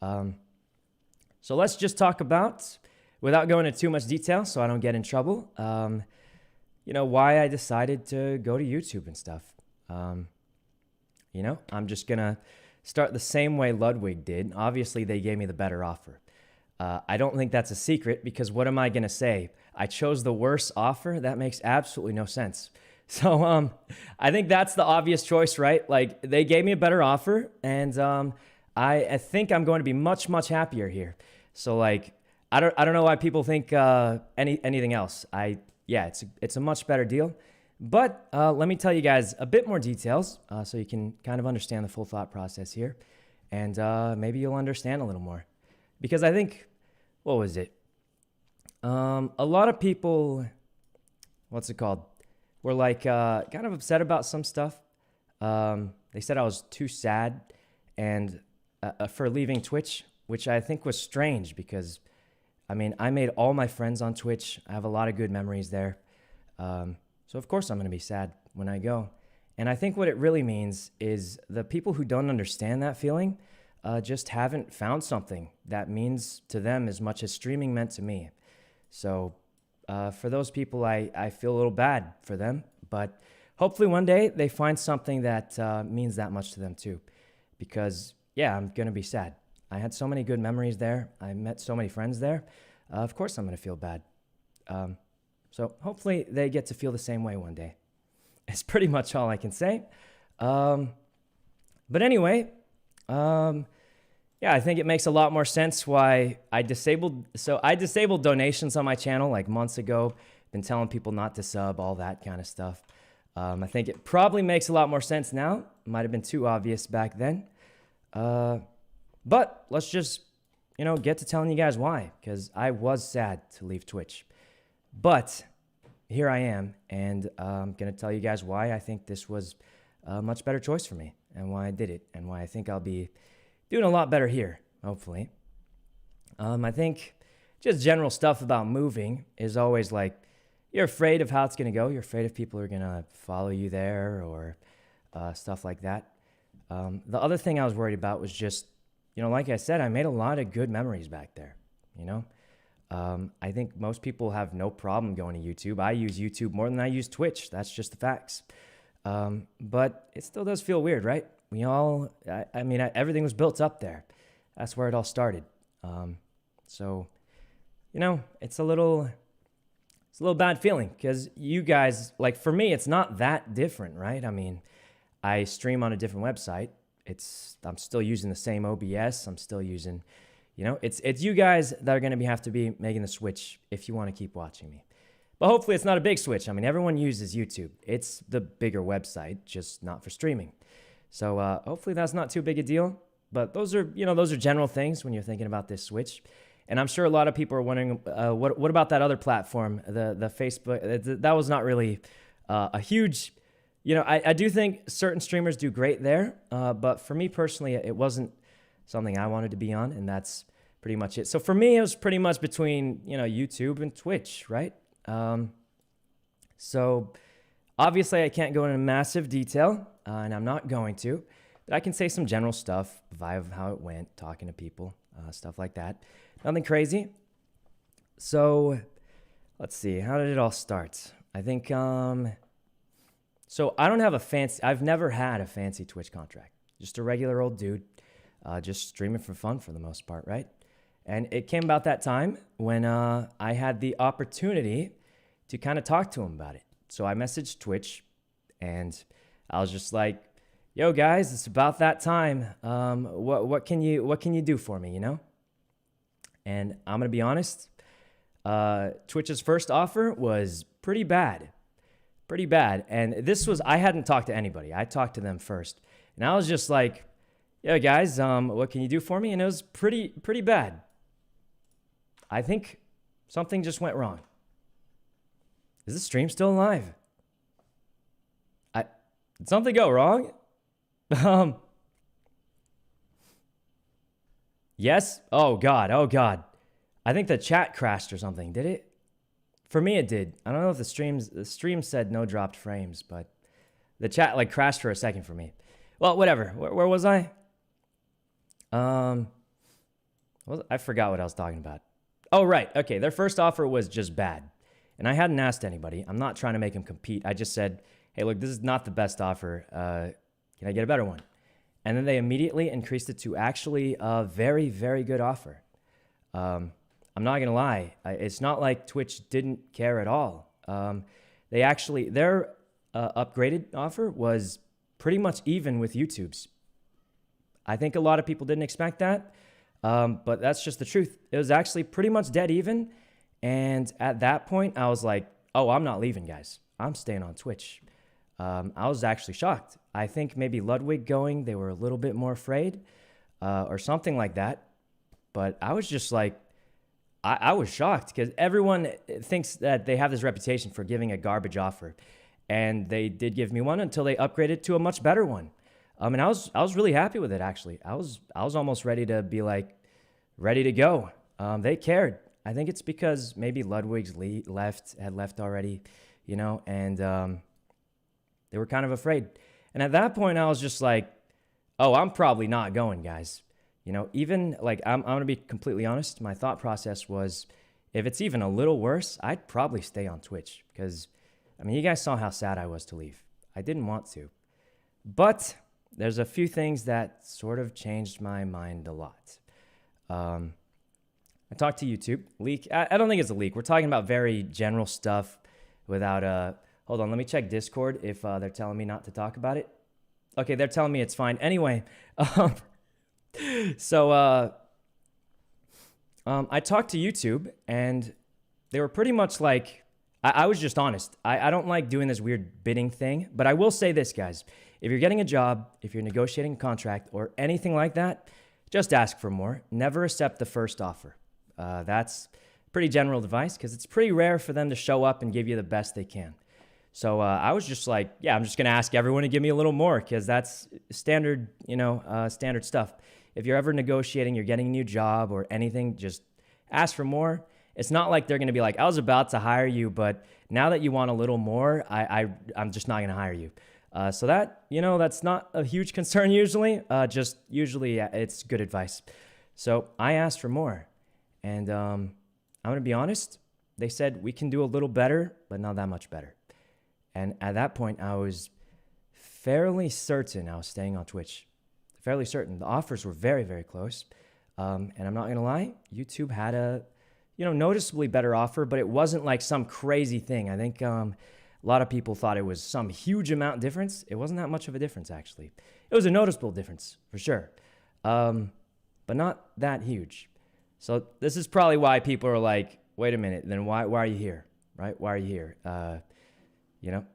Um, so let's just talk about, without going into too much detail so I don't get in trouble, why I decided to go to YouTube and stuff. I'm just going to start the same way Ludwig did. Obviously, they gave me the better offer. I don't think that's a secret because what am I going to say? I chose the worst offer? That makes absolutely no sense. So I think that's the obvious choice, right? Like they gave me a better offer and I think I'm going to be much, much happier here. So like, I don't know why people think anything else. It's a much better deal. But let me tell you guys a bit more details so you can kind of understand the full thought process here. And maybe you'll understand a little more. Because I think, what was it? A lot of people, what's it called? Were like kind of upset about some stuff. They said I was too sad and for leaving Twitch, which I think was strange because, I mean, I made all my friends on Twitch. I have a lot of good memories there. So of course I'm going to be sad when I go. And I think what it really means is the people who don't understand that feeling just haven't found something that means to them as much as streaming meant to me. So for those people, I feel a little bad for them. But hopefully one day they find something that means that much to them too. Because, yeah, I'm going to be sad. I had so many good memories there. I met so many friends there. Of course I'm going to feel bad. So hopefully they get to feel the same way one day. It's pretty much all I can say. But anyway, I think it makes a lot more sense why I disabled donations on my channel like months ago. Been telling people not to sub, all that kind of stuff. I think it probably makes a lot more sense now. Might have been too obvious back then. But let's just, get to telling you guys why, because I was sad to leave Twitch. But here I am, and I'm going to tell you guys why I think this was a much better choice for me, and why I did it, and why I think I'll be doing a lot better here, hopefully. I think just general stuff about moving is always like, you're afraid of how it's going to go. You're afraid if people are going to follow you there or stuff like that. The other thing I was worried about was just, like I said, I made a lot of good memories back there, I think most people have no problem going to YouTube. I use YouTube more than I use Twitch. That's just the facts. But it still does feel weird, right? Everything was built up there. That's where it all started. So, it's a little bad feeling because you guys, like for me, it's not that different, right? I mean, I stream on a different website. I'm still using the same OBS. I'm still using, it's you guys that are going to have to be making the switch if you want to keep watching me. But hopefully it's not a big switch. I mean, everyone uses YouTube. It's the bigger website, just not for streaming. So hopefully that's not too big a deal. But those are general things when you're thinking about this switch. And I'm sure a lot of people are wondering, what about that other platform, the Facebook? That was not really a huge, I do think certain streamers do great there. But for me personally, it wasn't something I wanted to be on. And that's pretty much it. So for me, it was pretty much between, YouTube and Twitch, right? So obviously I can't go into massive detail, and I'm not going to, but I can say some general stuff, vibe of how it went, talking to people, stuff like that. Nothing crazy. So let's see, how did it all start? I think, so I don't have I've never had a fancy Twitch contract, just a regular old dude, just streaming for fun for the most part, right? And it came about that time when I had the opportunity to kind of talk to him about it. So I messaged Twitch, and I was just like, "Yo, guys, it's about that time. What can you do for me? And I'm gonna be honest. Twitch's first offer was pretty bad. And I hadn't talked to anybody. I talked to them first, and I was just like, "Yo, guys, what can you do for me?" And it was pretty bad. I think something just went wrong. Is the stream still alive? Did something go wrong? Yes? Oh God. I think the chat crashed or something. Did it? For me, it did. I don't know if the stream said no dropped frames, but the chat crashed for a second for me. Well, whatever. Where was I? Well, I forgot what I was talking about. Oh, right. Okay. Their first offer was just bad. And I hadn't asked anybody. I'm not trying to make them compete. I just said, hey, look, this is not the best offer. Can I get a better one? And then they immediately increased it to actually a very, very good offer. I'm not going to lie. It's not like Twitch didn't care at all. Their upgraded offer was pretty much even with YouTube's. I think a lot of people didn't expect that, but that's just the truth. It was actually pretty much dead even. And at that point, I was like, oh, I'm not leaving, guys. I'm staying on Twitch. I was actually shocked. I think maybe Ludwig going, they were a little bit more afraid or something like that. But I was just like, I was shocked because everyone thinks that they have this reputation for giving a garbage offer. And they did give me one until they upgraded to a much better one. And I was really happy with it, actually. I was almost ready to be like, ready to go. They cared. I think it's because maybe Ludwig's had left already, and they were kind of afraid. And at that point, I was just like, oh, I'm probably not going, guys. Even like, I'm going to be completely honest. My thought process was, if it's even a little worse, I'd probably stay on Twitch because, you guys saw how sad I was to leave. I didn't want to. But there's a few things that sort of changed my mind a lot. I talked to YouTube. Leak. I don't think it's a leak. We're talking about very general stuff without hold on, let me check Discord if they're telling me not to talk about it. Okay, they're telling me it's fine. Anyway, so I talked to YouTube, and they were pretty much like, I was just honest. I don't like doing this weird bidding thing, but I will say this, guys. If you're getting a job, if you're negotiating a contract, or anything like that, just ask for more. Never accept the first offer. That's pretty general advice because it's pretty rare for them to show up and give you the best they can. So I was just like, yeah, I'm just going to ask everyone to give me a little more because that's standard, standard stuff. If you're ever negotiating, you're getting a new job or anything, just ask for more. It's not like they're going to be like, I was about to hire you, but now that you want a little more, I'm just not going to hire you. So that, that's not a huge concern usually. Just usually it's good advice. So I asked for more. And I'm going to be honest. They said, we can do a little better, but not that much better. And at that point, I was fairly certain I was staying on Twitch. Fairly certain. The offers were very, very close. And I'm not going to lie. YouTube had a, noticeably better offer, but it wasn't like some crazy thing. I think a lot of people thought it was some huge amount difference. It wasn't that much of a difference, actually. It was a noticeable difference, for sure. But not that huge. So this is probably why people are like, wait a minute, then why are you here, right? Why are you here?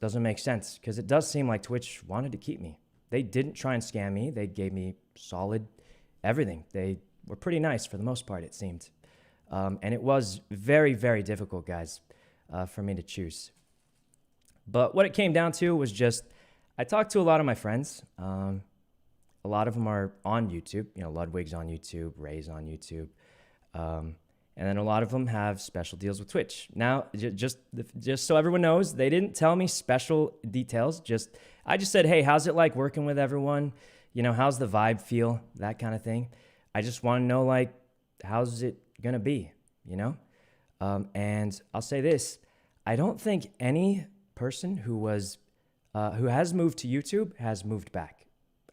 Doesn't make sense because it does seem like Twitch wanted to keep me. They didn't try and scam me. They gave me solid everything. They were pretty nice for the most part, it seemed. And it was very, very difficult, guys, for me to choose. But what it came down to was just, I talked to a lot of my friends. A lot of them are on YouTube. Ludwig's on YouTube, Ray's on YouTube. And then a lot of them have special deals with Twitch. Now, just so everyone knows, they didn't tell me special details. I just said, hey, how's it like working with everyone? How's the vibe feel? That kind of thing. I just want to know, like, how's it going to be, And I'll say this. I don't think any person who has moved to YouTube has moved back.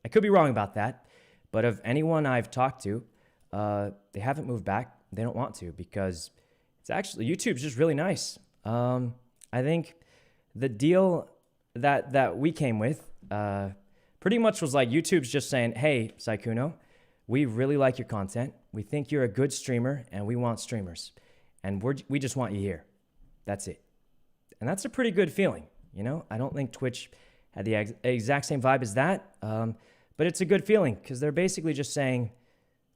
I could be wrong about that. But of anyone I've talked to, they haven't moved back. They don't want to because it's actually, YouTube's just really nice. I think the deal that we came with pretty much was like YouTube's just saying, hey, Sykkuno, we really like your content. We think you're a good streamer and we want streamers. And we just want you here. That's it. And that's a pretty good feeling. I don't think Twitch had the exact same vibe as that. But it's a good feeling because they're basically just saying,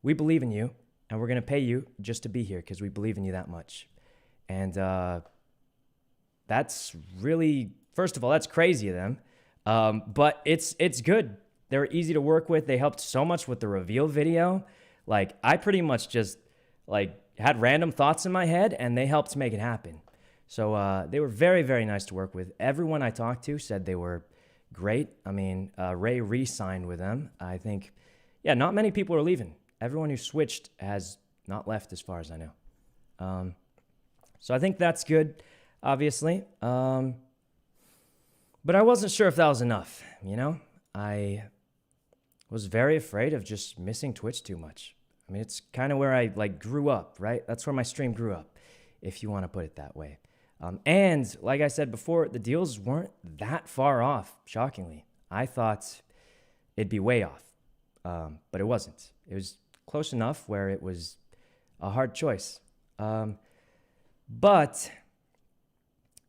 we believe in you. And we're going to pay you just to be here because we believe in you that much. And that's really, first of all, that's crazy of them. But it's good. They're easy to work with. They helped so much with the reveal video. Like, I pretty much just, had random thoughts in my head, and they helped make it happen. So they were very, very nice to work with. Everyone I talked to said they were great. Ray re-signed with them. I think, not many people are leaving. Everyone who switched has not left as far as I know. So I think that's good, obviously. But I wasn't sure if that was enough, you know? I was very afraid of just missing Twitch too much. I mean, it's kind of where I grew up, right? That's where my stream grew up, if you want to put it that way. And like I said before, the deals weren't that far off, shockingly. I thought it'd be way off, but it wasn't. It was close enough where it was a hard choice. But,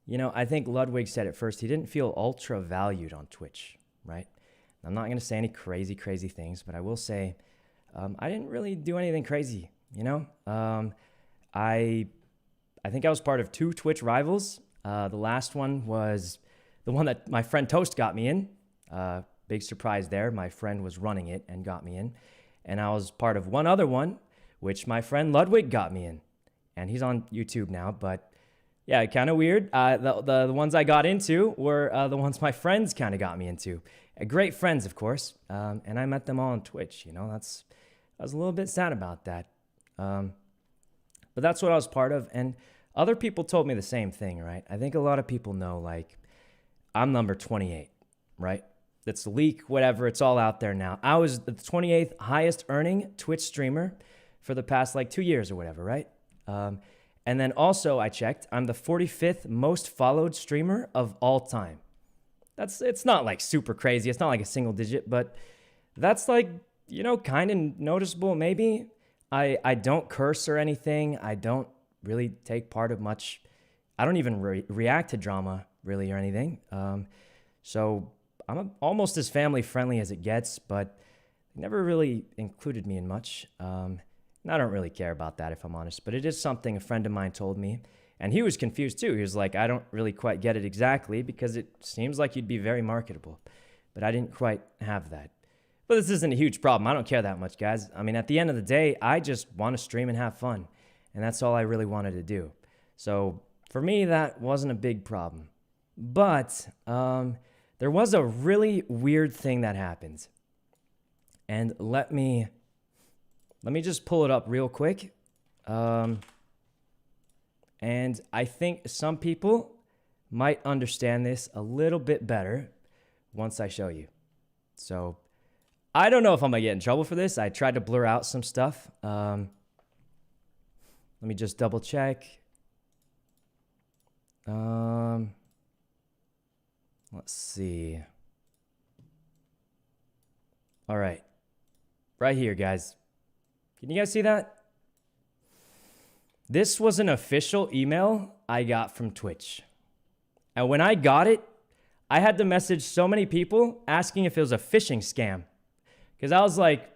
you know, I think Ludwig said it first. He didn't feel ultra valued on Twitch, right? I'm not going to say any crazy things, but I will say I didn't really do anything crazy, you know? I think I was part of 2 Twitch rivals. The last one was the one that my friend Toast got me in. Big surprise there. My friend was running it and got me in. And I was part of one other one, which my friend Ludwig got me in. And he's on YouTube now, but yeah, kind of weird. The ones I got into were the ones my friends kind of got me into. Great friends, of course. And I met them all on Twitch, you know. I was a little bit sad about that. But that's what I was part of. And other people told me the same thing, right? I think a lot of people know, like, I'm number 28, right? That's the leak, whatever. It's all out there now. I was the 28th highest earning Twitch streamer for the past, 2 years or whatever, right? And then also I checked, I'm the 45th most followed streamer of all time. It's not super crazy. It's not like a single digit, but that's kind of noticeable maybe. I don't curse or anything. I don't really take part of much. I don't even react to drama really or anything. So I'm almost as family friendly as it gets, but never really included me in much. And I don't really care about that, if I'm honest, but it is something a friend of mine told me, and he was confused too. He was like, I don't really quite get it exactly because it seems like you'd be very marketable, but I didn't quite have that. But this isn't a huge problem. I don't care that much, guys. I mean, at the end of the day, I just want to stream and have fun, and that's all I really wanted to do. So for me, that wasn't a big problem. But there was a really weird thing that happened, and let me just pull it up real quick. And I think some people might understand this a little bit better once I show you. So I don't know if I'm going to get in trouble for this. I tried to blur out some stuff. Let me just double check. Let's see. All right. Right here, guys. Can you guys see that? This was an official email I got from Twitch. And when I got it, I had to message so many people asking if it was a phishing scam. Because I was like,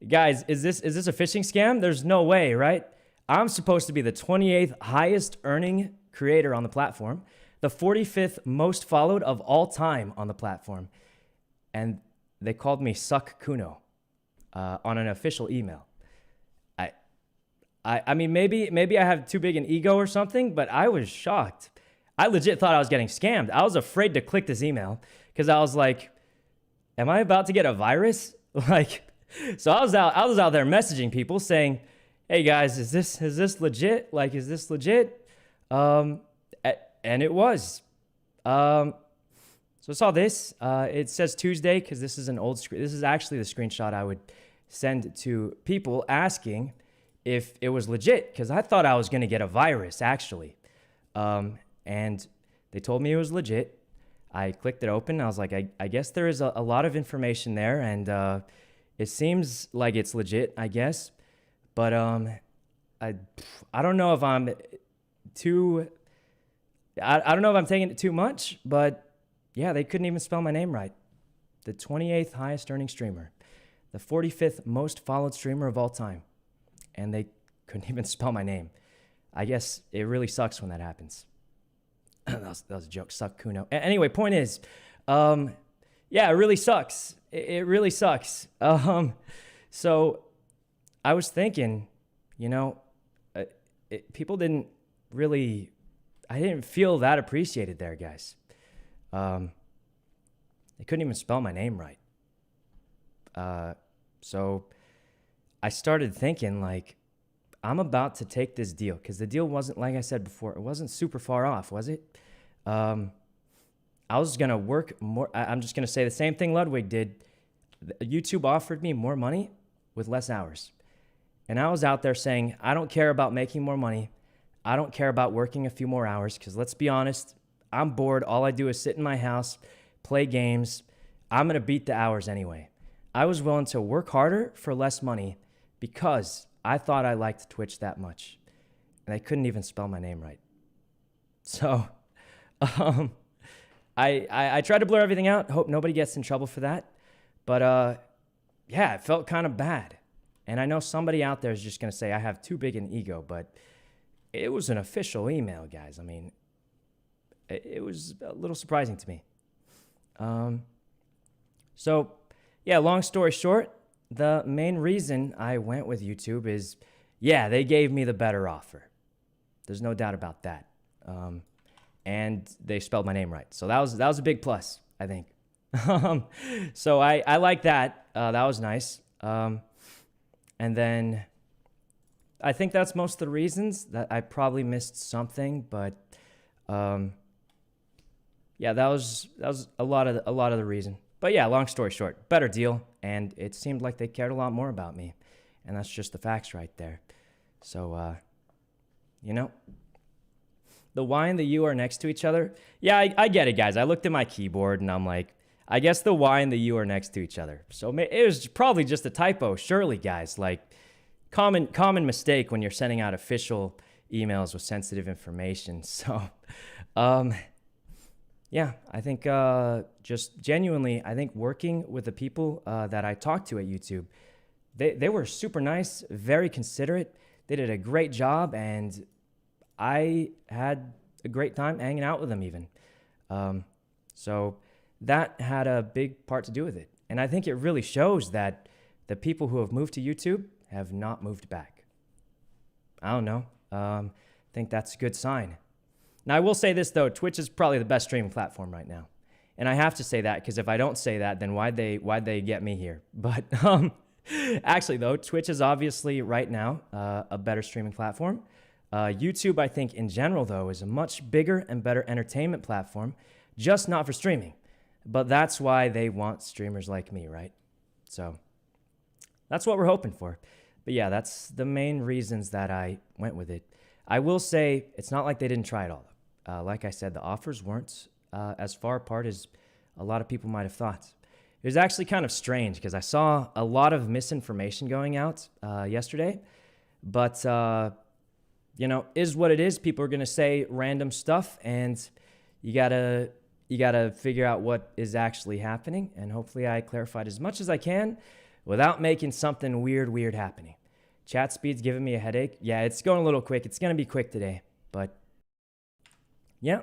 guys, is this a phishing scam? There's no way, right? I'm supposed to be the 28th highest earning creator on the platform, the 45th most followed of all time on the platform. And they called me Sykkuno on an official email. I mean, maybe I have too big an ego or something, but I was shocked. I legit thought I was getting scammed. I was afraid to click this email because I was like, am I about to get a virus? So I was out there messaging people saying, hey guys, is this legit? Is this legit? And it was. So I saw this. It says Tuesday because this is an old screen. This is actually the screenshot I would send to people asking if it was legit, because I thought I was going to get a virus, actually. And they told me it was legit. I clicked it open. I was like, I guess there is a lot of information there, and it seems like it's legit, I guess. But I don't know if I'm too... I don't know if I'm taking it too much, but yeah, they couldn't even spell my name right. The 28th highest earning streamer. The 45th most followed streamer of all time. And they couldn't even spell my name. I guess it really sucks when that happens. that was a joke, Sykkuno. Anyway, point is, yeah, it really sucks. It really sucks. So I was thinking, people didn't really, I didn't feel that appreciated there, guys. They couldn't even spell my name right. So I started thinking, like, I'm about to take this deal because the deal wasn't, like I said before, it wasn't super far off, was it? Um, I was going to work more. I'm just going to say the same thing Ludwig did. YouTube offered me more money with less hours. And I was out there saying, I don't care about making more money. I don't care about working a few more hours because let's be honest, I'm bored. All I do is sit in my house, play games. I'm going to beat the hours anyway. I was willing to work harder for less money because I thought I liked Twitch that much. And I couldn't even spell my name right. So I tried to blur everything out. Hope nobody gets in trouble for that. But yeah, it felt kind of bad. And I know somebody out there is just going to say I have too big an ego, but it was an official email, guys. I mean, it was a little surprising to me. So, yeah, long story short, the main reason I went with YouTube is, yeah, they gave me the better offer. There's no doubt about that. And they spelled my name right. So that was a big plus, I think. So I like that. That was nice. And then I think that's most of the reasons. That I probably missed something, but yeah, that was a lot of the reason. But yeah, long story short, better deal, and it seemed like they cared a lot more about me, and that's just the facts right there. So you know, the Y and the U are next to each other. Yeah, I get it, guys. I looked at my keyboard and I'm like, I guess the Y and the U are next to each other. So it was probably just a typo, surely, guys. Like, common mistake when you're sending out official emails with sensitive information. So, yeah, I think just genuinely, I think working with the people that I talked to at YouTube, they were super nice, very considerate. They did a great job, and I had a great time hanging out with them even. So that had a big part to do with it. And I think it really shows that the people who have moved to YouTube have not moved back. I don't know. I think that's a good sign. Now, I will say this, though. Twitch is probably the best streaming platform right now. And I have to say that, because if I don't say that, then why'd they get me here? But actually, though, Twitch is obviously right now a better streaming platform. YouTube, I think, in general, though, is a much bigger and better entertainment platform, just not for streaming. But that's why they want streamers like me, right? So that's what we're hoping for. But yeah, that's the main reasons that I went with it. I will say it's not like they didn't try it all. Like I said, the offers weren't as far apart as a lot of people might have thought. It was actually kind of strange because I saw a lot of misinformation going out yesterday. But, you know, is what it is. People are going to say random stuff, and you gotta figure out what is actually happening, and hopefully I clarified as much as I can without making something weird happening. Chat speed's giving me a headache. Yeah, it's going a little quick. It's going to be quick today, but yeah,